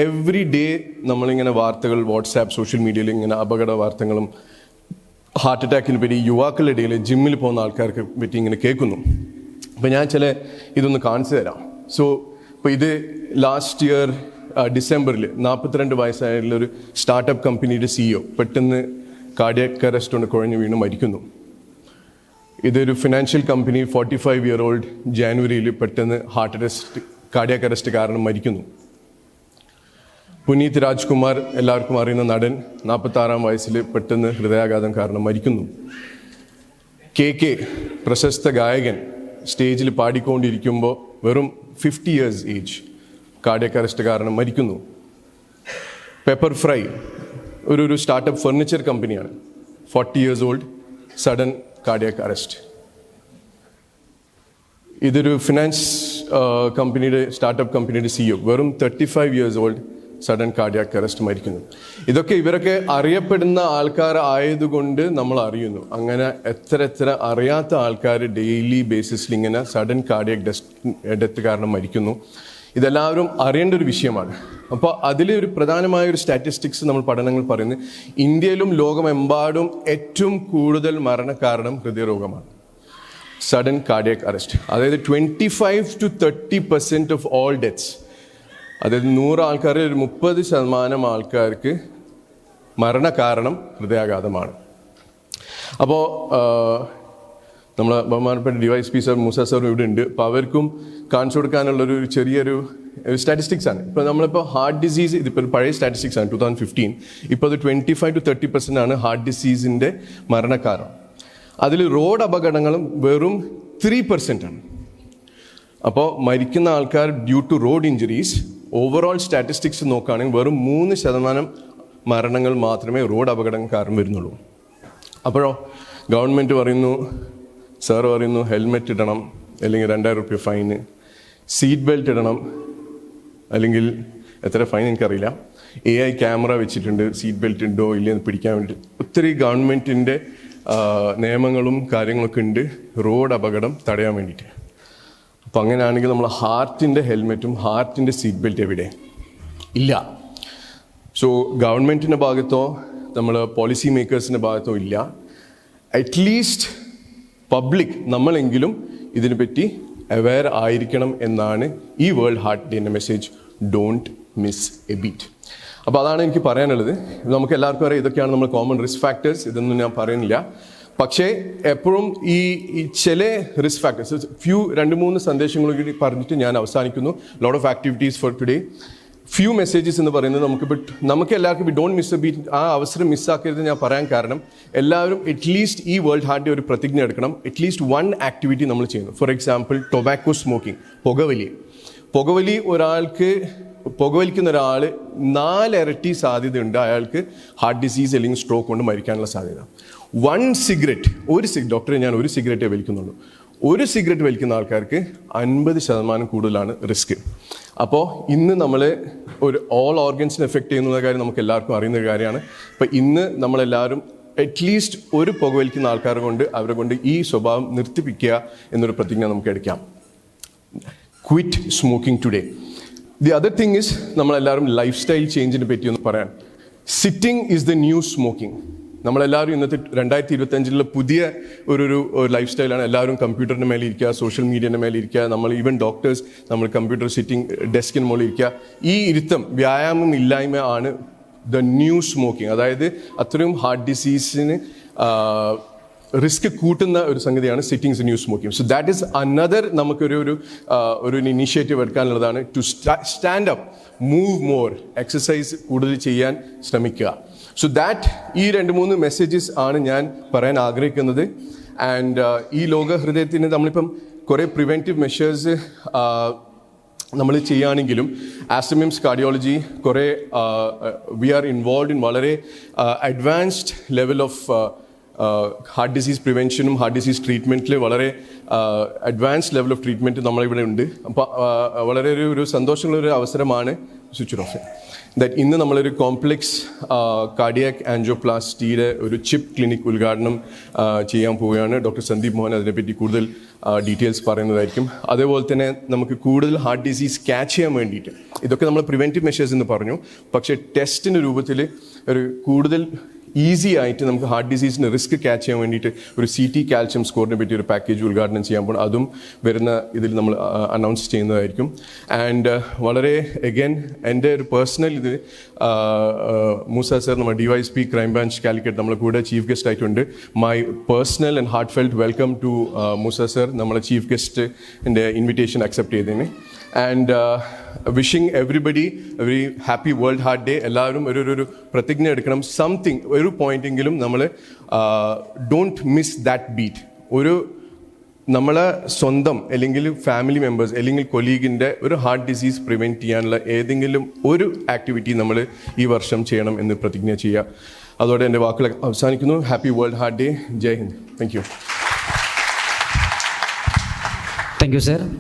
Every day നമ്മളിങ്ങനെ വാർത്തകൾ WhatsApp social മീഡിയയിൽ ഇങ്ങനെ അപകട വാർത്തകളും ഹാർട്ട് അറ്റാക്കിനെ പറ്റി യുവാക്കളുടെ ഇടയിൽ ജിമ്മിൽ പോകുന്ന ആൾക്കാർക്ക് പറ്റി ഇങ്ങനെ കേൾക്കുന്നു. അപ്പോൾ ഞാൻ ഇതൊന്ന് കാണിച്ചു തരാം. സോ ഇപ്പോൾ ഇത് ലാസ്റ്റ് ഇയർ ഡിസംബറിൽ 42 വയസ്സായുള്ളൊരു സ്റ്റാർട്ടപ്പ് കമ്പനിയുടെ CEO പെട്ടെന്ന് കാർഡിയാക് അറസ്റ്റ് കൊണ്ട് കുഴഞ്ഞു വീണ് മരിക്കുന്നു. ഇതൊരു ഫിനാൻഷ്യൽ കമ്പനി 45-year-old ജാനുവരിയിൽ പെട്ടെന്ന് കാർഡിയാക് അറസ്റ്റ് കാരണം മരിക്കുന്നു. പുനീത് രാജ്കുമാർ എല്ലാവർക്കും അറിയുന്ന നടൻ 46-ാം വയസ്സിൽ പെട്ടെന്ന് ഹൃദയാഘാതം കാരണം മരിക്കുന്നു. KK പ്രശസ്ത ഗായകൻ സ്റ്റേജിൽ പാടിക്കൊണ്ടിരിക്കുമ്പോൾ വെറും 50 years ഏജ് കാർഡിയാക് അറസ്റ്റ് കാരണം മരിക്കുന്നു. പെപ്പർ ഫ്രൈ ഒരു സ്റ്റാർട്ടപ്പ് ഫർണിച്ചർ കമ്പനിയാണ്, 40 years old sudden cardiac arrest. ഇതൊരു ഫിനാൻസ് കമ്പനിയുടെ സ്റ്റാർട്ടപ്പ് കമ്പനിയുടെ CEO വെറും 35 years old sudden cardiac arrest മരിക്കുന്നു. ഇവരൊക്കെ അറിയപ്പെടുന്ന ആൾക്കാർ ആയതുകൊണ്ട് നമ്മൾ അറിയുന്നു. അങ്ങനെ എത്ര അറിയാത്ത ആൾക്കാർ ഡെയിലി ബേസിസിൽ ഇങ്ങനെ സഡൻ കാർഡിയാക് ഡെത്ത് കാരണം മരിക്കുന്നു. ഇതെല്ലാവരും അറിയേണ്ട ഒരു വിഷയമാണ്. അപ്പോൾ അതിൽ ഒരു പ്രധാനമായ ഒരു സ്റ്റാറ്റിസ്റ്റിക്സ് നമ്മൾ പഠനങ്ങൾ പറയുന്നത് ഇന്ത്യയിലും ലോകമെമ്പാടും ഏറ്റവും കൂടുതൽ മരണകാരണം ഹൃദയരോഗമാണ്, സഡൻ കാർഡിയാക് അറസ്റ്റ്. അതായത് 25 to 30% ഓഫ് ഓൾ ഡെത്ത്സ്, അതായത് 100 ആൾക്കാരിൽ ഒരു 30% ആൾക്കാർക്ക് മരണകാരണം ഹൃദയാഘാതമാണ്. അപ്പോൾ നമ്മൾ ബഹുമാനപ്പെട്ട DYSP സാർ മൂസ സാറും ഇവിടെ ഉണ്ട്. അപ്പോൾ അവർക്കും കാണിച്ചു കൊടുക്കാനുള്ളൊരു ചെറിയൊരു സ്റ്റാറ്റിസ്റ്റിക്സ് ആണ്. ഇപ്പോൾ നമ്മളിപ്പോൾ ഹാർട്ട് ഡിസീസ്, ഇതിപ്പോൾ പഴയ സ്റ്റാറ്റിസ്റ്റിക്സ് ആണ് 2015. ഇപ്പോൾ അത് 25 to 30% ആണ് ഹാർട്ട് ഡിസീസിൻ്റെ മരണകാരണം. അതിൽ റോഡ് അപകടങ്ങളും വെറും 3% ആണ്. അപ്പോൾ മരിക്കുന്ന ആൾക്കാർ due to road injuries overall statistics നോക്കുകയാണെങ്കിൽ വെറും 3% മരണങ്ങൾ മാത്രമേ റോഡ് അപകടം കാരണം വരുന്നുള്ളൂ. അപ്പോഴോ ഗവൺമെൻറ് പറയുന്നു, സാർ പറയുന്നു ഹെൽമെറ്റ് ഇടണം, അല്ലെങ്കിൽ 2000 രൂപ ഫൈന്, സീറ്റ് ബെൽറ്റ് ഇടണം, അല്ലെങ്കിൽ എത്ര ഫൈൻ എനിക്കറിയില്ല, AI ക്യാമറ വെച്ചിട്ടുണ്ട്, സീറ്റ് ബെൽറ്റ് ഉണ്ടോ ഇല്ലയെന്ന് പിടിക്കാൻ വേണ്ടി ഒത്തിരി ഗവൺമെൻറ്റിൻ്റെ നിയമങ്ങളും കാര്യങ്ങളൊക്കെ ഉണ്ട് റോഡ് അപകടം തടയാൻ വേണ്ടിയിട്ട്. അപ്പോൾ അങ്ങനെയാണെങ്കിൽ നമ്മൾ ഹാർട്ടിൻ്റെ ഹെൽമെറ്റും ഹാർട്ടിൻ്റെ സീറ്റ് ബെൽറ്റ് എവിടെ ഇല്ല. സോ ഗവൺമെൻറ്റിൻ്റെ ഭാഗത്തോ നമ്മൾ പോളിസി മേക്കേഴ്സിൻ്റെ ഭാഗത്തോ ഇല്ല. അറ്റ്ലീസ്റ്റ് പബ്ലിക് നമ്മളെങ്കിലും ഇതിനെപ്പറ്റി അവെയർ ആയിരിക്കണം എന്നാണ് ഈ വേൾഡ് ഹാർട്ട് ഡേൻ്റെ message. Don't miss a beat. അപ്പോൾ അതാണ് എനിക്ക് പറയാനുള്ളത്. നമുക്ക് എല്ലാവർക്കും അറിയാം ഇതൊക്കെയാണ് നമ്മൾ കോമൺ റിസ്ക് ഫാക്ടേഴ്സ്, ഇതൊന്നും ഞാൻ പറയുന്നില്ല. പക്ഷേ എപ്പോഴും ഈ ചില റിസ്ക് ഫാക്ടേഴ്സ് 2-3 സന്ദേശങ്ങൾ കൂടി പറഞ്ഞിട്ട് ഞാൻ അവസാനിക്കുന്നു. Lot of activities for today. Few messages എന്ന് പറയുന്നത് നമുക്ക് എല്ലാവർക്കും ഡോണ്ട് മിസ് എ ബീറ്റ്, ആ അവസരം മിസ്സാക്കരുത് ഞാൻ പറയാൻ കാരണം എല്ലാവരും അറ്റ്ലീസ്റ്റ് ഈ വേൾഡ് ഹാർട്ട് ഡേ ഒരു പ്രതിജ്ഞ എടുക്കണം. അറ്റ്ലീസ്റ്റ് 1 ആക്ടിവിറ്റി നമ്മൾ ചെയ്യുന്നു. ഫോർ എക്സാമ്പിൾ ടൊബാക്കോ സ്മോക്കിംഗ്, പുകവലി പുകവലിക്കുന്ന ഒരാൾ 4 ഇരട്ടി സാധ്യതയുണ്ട് അയാൾക്ക് ഹാർട്ട് ഡിസീസ് അല്ലെങ്കിൽ സ്ട്രോക്ക് കൊണ്ട് മരിക്കാനുള്ള സാധ്യത. 1 സിഗരറ്റ്, ഡോക്ടറെ ഞാൻ 1 സിഗരറ്റേ വലിക്കുന്നുള്ളൂ, 1 സിഗരറ്റ് വലിക്കുന്ന ആൾക്കാർക്ക് 50% കൂടുതലാണ് റിസ്ക്. അപ്പോൾ ഇന്ന് നമ്മൾ ഒരു ഓൾ ഓർഗൻസിനെ എഫക്റ്റ് ചെയ്യുന്ന കാര്യം നമുക്ക് എല്ലാവർക്കും അറിയുന്ന ഒരു കാര്യമാണ്. അപ്പോൾ ഇന്ന് നമ്മളെല്ലാവരും അറ്റ്ലീസ്റ്റ് ഒരു പുകവലിക്കുന്ന അവരെ കൊണ്ട് ഈ സ്വഭാവം നിർത്തിപ്പിക്കുക എന്നൊരു പ്രതിജ്ഞ നമുക്ക് എടുക്കാം. Quit smoking today. The other thing is നമ്മളെല്ലാവരും ലൈഫ് സ്റ്റൈൽ ചേഞ്ചിനെ പറ്റിയൊന്ന് പറയാൻ. Sitting is the new smoking. നമ്മളെല്ലാവരും ഇന്നത്തെ 2025 പുതിയ ഒരു ലൈഫ് സ്റ്റൈലാണ്. എല്ലാവരും കമ്പ്യൂട്ടറിൻ്റെ മേലെ ഇരിക്കുക, സോഷ്യൽ മീഡിയൻ്റെ മേലെ ഇരിക്കുക. നമ്മൾ ഈവൻ ഡോക്ടേഴ്സ് നമ്മൾ കമ്പ്യൂട്ടർ സിറ്റിംഗ് ഡെസ്കിന് മുകളിൽ ഇരിക്കുക. ഈ ഇരുത്തം, വ്യായാമം ഇല്ലായ്മ ആണ് ദ ന്യൂ സ്മോക്കിംഗ്. അതായത് അത്രയും ഹാർട്ട് ഡിസീസിന് റിസ്ക് കൂട്ടുന്ന ഒരു സംഗതിയാണ് sitting's new smoking. So that is another നമുക്കൊരു ഇനീഷ്യേറ്റീവ് എടുക്കാനുള്ളതാണ്. To stand up, move more, exercise കൂടുതൽ ചെയ്യാൻ ശ്രമിക്കുക. സോ ദാറ്റ് ഈ 2-3 മെസ്സേജസ് ആണ് ഞാൻ പറയാൻ ആഗ്രഹിക്കുന്നത്. ആൻഡ് ഈ ലോക ഹൃദയത്തിന് നമ്മളിപ്പം കുറേ പ്രിവെൻറ്റീവ് മെഷേഴ്സ് നമ്മൾ ചെയ്യുകയാണെങ്കിലും ആസ്റ്റമിംസ് കാർഡിയോളജി കുറേ വി ആർ ഇൻവോൾവ് ഇൻ വളരെ advanced level of heart disease പ്രിവെൻഷനും ഹാർട്ട് ഡിസീസ് ട്രീറ്റ്മെൻറ്റിൽ വളരെ അഡ്വാൻസ്ഡ് ലെവൽ ഓഫ് ട്രീറ്റ്മെൻറ്റ് നമ്മളിവിടെ ഉണ്ട്. അപ്പോൾ വളരെ ഒരു സന്തോഷമുള്ളൊരു അവസരമാണ് സ്വിച്ച് ഓഫ് ചെയ്യാം. ദാറ്റ് ഇന്ന് നമ്മളൊരു കോംപ്ലെക്സ് കാർഡിയാക് ആൻജിയോപ്ലാസ്റ്റിയുടെ ഒരു ചിപ്പ് ക്ലിനിക് ഉദ്ഘാടനം ചെയ്യാൻ പോവുകയാണ്. ഡോക്ടർ സന്ദീപ് മോഹൻ അതിനെപ്പറ്റി കൂടുതൽ ഡീറ്റെയിൽസ് പറയുന്നതായിരിക്കും. അതേപോലെ തന്നെ നമുക്ക് കൂടുതൽ ഹാർട്ട് ഡിസീസ് ക്യാച്ച് ചെയ്യാൻ വേണ്ടിയിട്ട്, ഇതൊക്കെ നമ്മൾ പ്രിവെൻറ്റീവ് മെഷേഴ്സ് എന്ന് പറഞ്ഞു, പക്ഷേ ടെസ്റ്റിൻ്റെ രൂപത്തിൽ ഒരു കൂടുതൽ ഈസി ആയിട്ട് നമുക്ക് ഹാർട്ട് ഡിസീസിന് റിസ്ക് ക്യാച്ച് ചെയ്യാൻ വേണ്ടിയിട്ട് ഒരു CT കാൽഷ്യം സ്കോറിനെ പറ്റി ഒരു പാക്കേജ് ഉദ്ഘാടനം ചെയ്യാൻ പോകണം. അതും വരുന്ന ഇതിൽ നമ്മൾ അനൗൺസ് ചെയ്യുന്നതായിരിക്കും. ആൻഡ് വളരെ എഗൈൻ എൻ്റെ ഒരു പേഴ്സണൽ ഇത് മൂസ സർ, നമ്മുടെ DYSP ക്രൈം ബ്രാഞ്ച് കാലിക്കറ്റ് നമ്മളെ കൂടെ ചീഫ് ഗസ്റ്റ് ആയിട്ടുണ്ട്. My personal and heartfelt welcome to Moosa sir, നമ്മളെ ചീഫ് ഗസ്റ്റിൻ്റെ ഇൻവിറ്റേഷൻ അക്സെപ്റ്റ് ചെയ്തതിന്. And wishing everybody very happy world heart day. എല്ലാവരും ഒരു പ്രതിജ്ഞ എടുക്കണം. സംതിങ് ഒരു പോയിന്റെങ്കിലും നമ്മൾ ഡോണ്ട് മിസ് ദാറ്റ് ബീറ്റ്. ഒരു നമ്മളെ സ്വന്തം അല്ലെങ്കിൽ ഫാമിലി മെമ്പേഴ്സ് അല്ലെങ്കിൽ കൊലീഗിൻ്റെ ഒരു ഹാർട്ട് ഡിസീസ് പ്രിവെൻറ്റ് ചെയ്യാനുള്ള ഏതെങ്കിലും ഒരു ആക്ടിവിറ്റി നമ്മൾ ഈ വർഷം ചെയ്യണം എന്ന് പ്രതിജ്ഞ ചെയ്യുക. അതോടെ എൻ്റെ വാക്കുകൾ അവസാനിക്കുന്നു. Happy world heart day. Jai Hind. Thank you. Thank you sir.